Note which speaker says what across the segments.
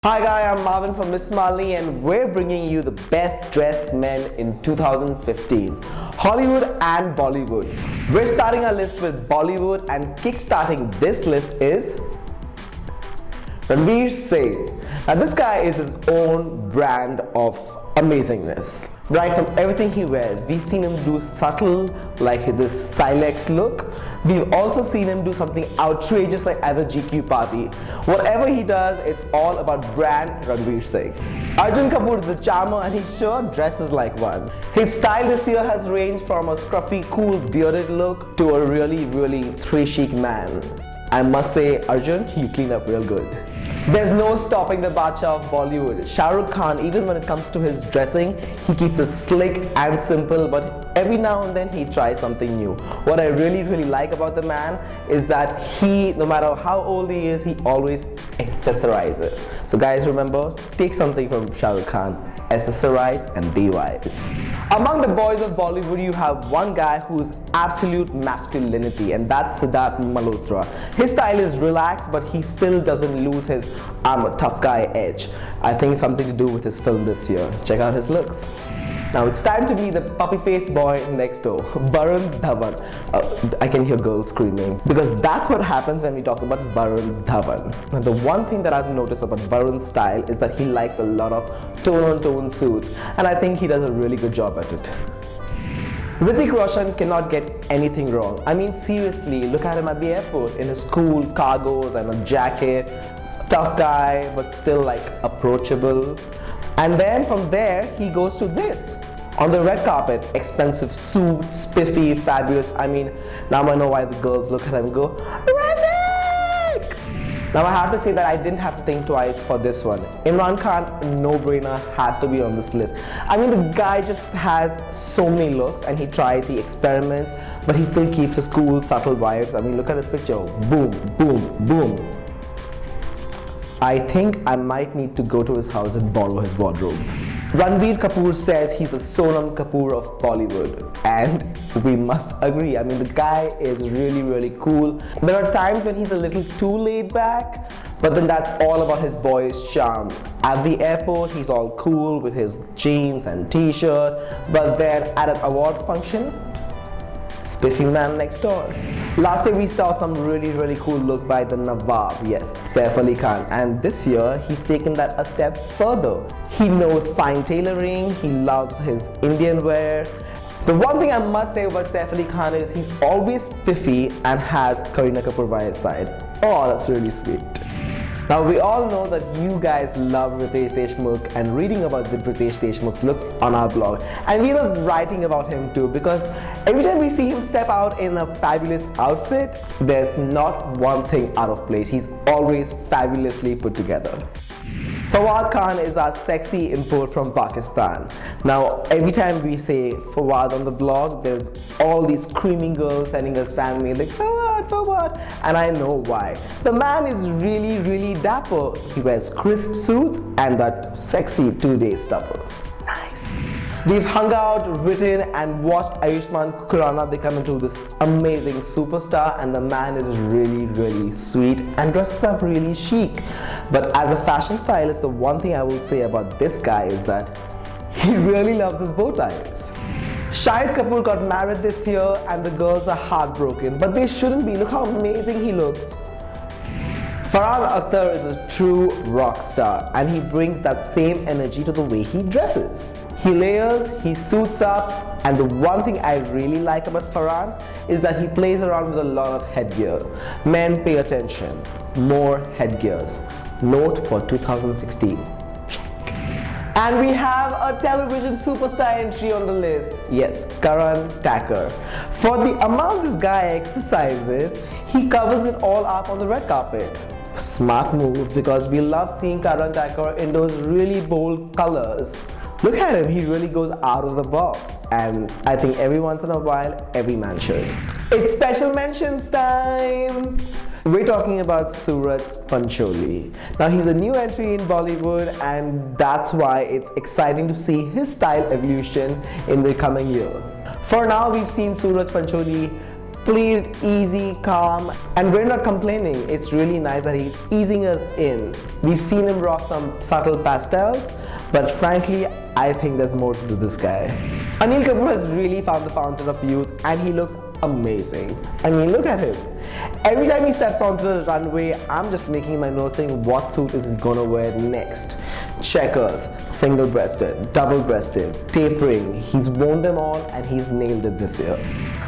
Speaker 1: Hi guys, I'm Marvin from MissMalini and we're bringing you the best dressed men in 2015, Hollywood and Bollywood. We're starting our list with Bollywood and kick-starting this list is Ranveer Singh. Now this guy is his own brand of amazingness. Right from everything he wears, we've seen him do subtle like this Silex look. We've also seen him do something outrageous like at the GQ party. Whatever he does, it's all about brand Ranveer Singh. Arjun Kapoor is the charmer and he sure dresses like one. His style this year has ranged from a scruffy, cool, bearded look to a really three chic man. I must say, Arjun, you clean up real good. There's no stopping the Badshah of Bollywood. Shahrukh Khan, even when it comes to his dressing, he keeps it slick and simple, but every now and then he tries something new. What I really like about the man is that he, no matter how old he is, he always accessorizes. So guys, remember, take something from Shahrukh Khan. Accessorize and be wise. Among the boys of Bollywood, you have one guy who's absolute masculinity, and that's Siddharth Malhotra. His style is relaxed, but he still doesn't lose his I'm a tough guy edge. I think something to do with his film this year. Check out his looks. Now it's time to be the puppy-faced boy next door, Varun Dhawan. I can hear girls screaming because that's what happens when we talk about Varun Dhawan. Now the one thing that I've noticed about Varun's style is that he likes a lot of tone-on-tone suits, and I think he does a really good job at it. Hrithik Roshan cannot get anything wrong. I mean seriously, look at him at the airport in his cool cargos and a jacket. Tough guy, but still like approachable. And then from there, he goes to this. On the red carpet, expensive suit, spiffy, fabulous. I mean, now I know why the girls look at him and go, Ranveer! Now I have to say that I didn't have to think twice for this one. Imran Khan, no-brainer, has to be on this list. I mean, the guy just has so many looks and he tries, he experiments, but he still keeps his cool, subtle vibes. I mean, look at his picture. Boom, boom, boom. I think I might need to go to his house and borrow his wardrobe. Ranbir Kapoor says he's the Sonam Kapoor of Bollywood, and we must agree. I mean, the guy is really cool. There are times when he's a little too laid back, but then that's all about his boyish charm. At the airport, he's all cool with his jeans and t-shirt, but then at an award function, spiffy man next door. Last year we saw some really cool look by the Nawab, yes, Saif Ali Khan, and this year he's taken that a step further. He knows fine tailoring, he loves his Indian wear. The one thing I must say about Saif Ali Khan is he's always spiffy and has Karan Tacker by his side. Oh, that's really sweet. Now we all know that you guys love Riteish Deshmukh and reading about the Riteish Deshmukh's looks on our blog, and we love writing about him too because every time we see him step out in a fabulous outfit, there's not one thing out of place. He's always fabulously put together. Fawad Khan is our sexy import from Pakistan. Now, every time we say Fawad on the blog, there's all these screaming girls sending us fan mail like Fawad, and I know why. The man is really dapper. He wears crisp suits and that sexy two-day stubble. Nice. We've hung out, written and watched Ayushmann Khurrana become into this amazing superstar, and the man is really sweet and dresses up really chic. But as a fashion stylist, the one thing I will say about this guy is that he really loves his bow ties. Shahid Kapoor got married this year and the girls are heartbroken, but they shouldn't be. Look how amazing he looks. Farhan Akhtar is a true rock star and he brings that same energy to the way he dresses. He layers, he suits up, and the one thing I really like about Farhan is that he plays around with a lot of headgear. Men, pay attention. More headgears. Note for 2016. And we have a television superstar entry on the list. Yes, Karan Tacker. For the amount this guy exercises, he covers it all up on the red carpet. Smart move because we love seeing Karan Tacker in those really bold colors. Look at him, he really goes out of the box, and I think every once in a while, every man should. It's special mentions time! We're talking about Sooraj Pancholi. Now he's a new entry in Bollywood, and that's why it's exciting to see his style evolution in the coming year. For now, we've seen Sooraj Pancholi played it easy, calm, and we're not complaining. It's really nice that he's easing us in. We've seen him rock some subtle pastels, but frankly, I think there's more to this guy. Anil Kapoor has really found the fountain of youth and he looks amazing. I mean, look at him. Every time he steps onto the runway, I'm just making my nose think, what suit is he gonna wear next? Checkers, single-breasted, double-breasted, tapering. He's worn them all and he's nailed it this year.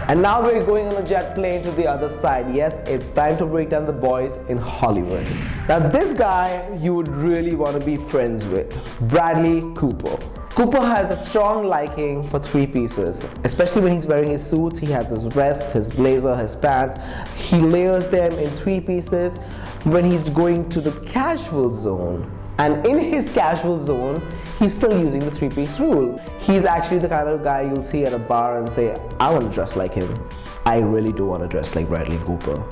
Speaker 1: And now we're going on a jet plane to the other side. Yes, it's time to break down the boys in Hollywood. Now this guy you would really want to be friends with, Bradley Cooper. Cooper has a strong liking for three pieces, especially when he's wearing his suits. He has his vest, his blazer, his pants. He layers them in three pieces when he's going to the casual zone. And in his casual zone, he's still using the three-piece rule. He's actually the kind of guy you'll see at a bar and say, I want to dress like him. I really do want to dress like Bradley Cooper.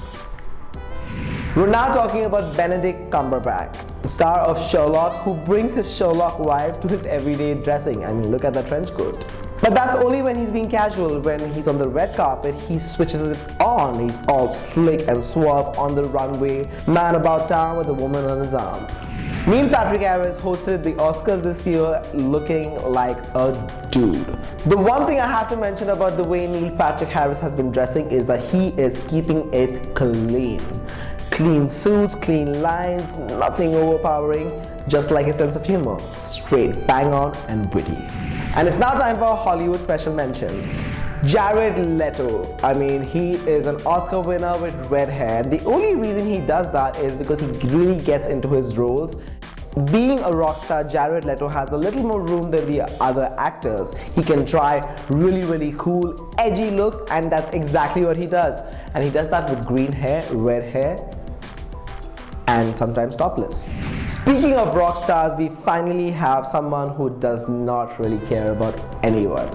Speaker 1: We're now talking about Benedict Cumberbatch, the star of Sherlock, who brings his Sherlock vibe to his everyday dressing. I mean, look at that trench coat. But that's only when he's being casual. When he's on the red carpet, he switches it on. He's all slick and suave on the runway, man about town with a woman on his arm. Neil Patrick Harris hosted the Oscars this year looking like a dude. The one thing I have to mention about the way Neil Patrick Harris has been dressing is that he is keeping it clean. Clean suits, clean lines, nothing overpowering, just like his sense of humor. Straight, bang on and witty. And it's now time for Hollywood special mentions. Jared Leto. I mean, he is an Oscar winner with red hair. The only reason he does that is because he really gets into his roles. Being a rock star, Jared Leto has a little more room than the other actors. He can try really cool, edgy looks, and that's exactly what he does. And he does that with green hair, red hair, and sometimes topless. Speaking of rock stars, we finally have someone who does not really care about anyone.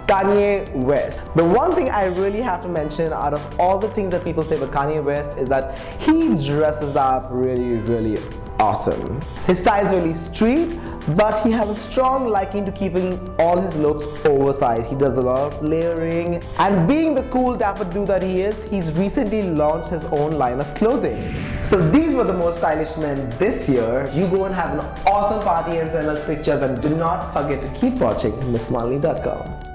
Speaker 1: Kanye West. The one thing I really have to mention out of all the things that people say about Kanye West is that he dresses up really awesome. His style is really street, but he has a strong liking to keeping all his looks oversized. He does a lot of layering, and being the cool dapper dude that he is, he's recently launched his own line of clothing. So these were the most stylish men this year. You go and have an awesome party and send us pictures, and do not forget to keep watching MissMalini.com.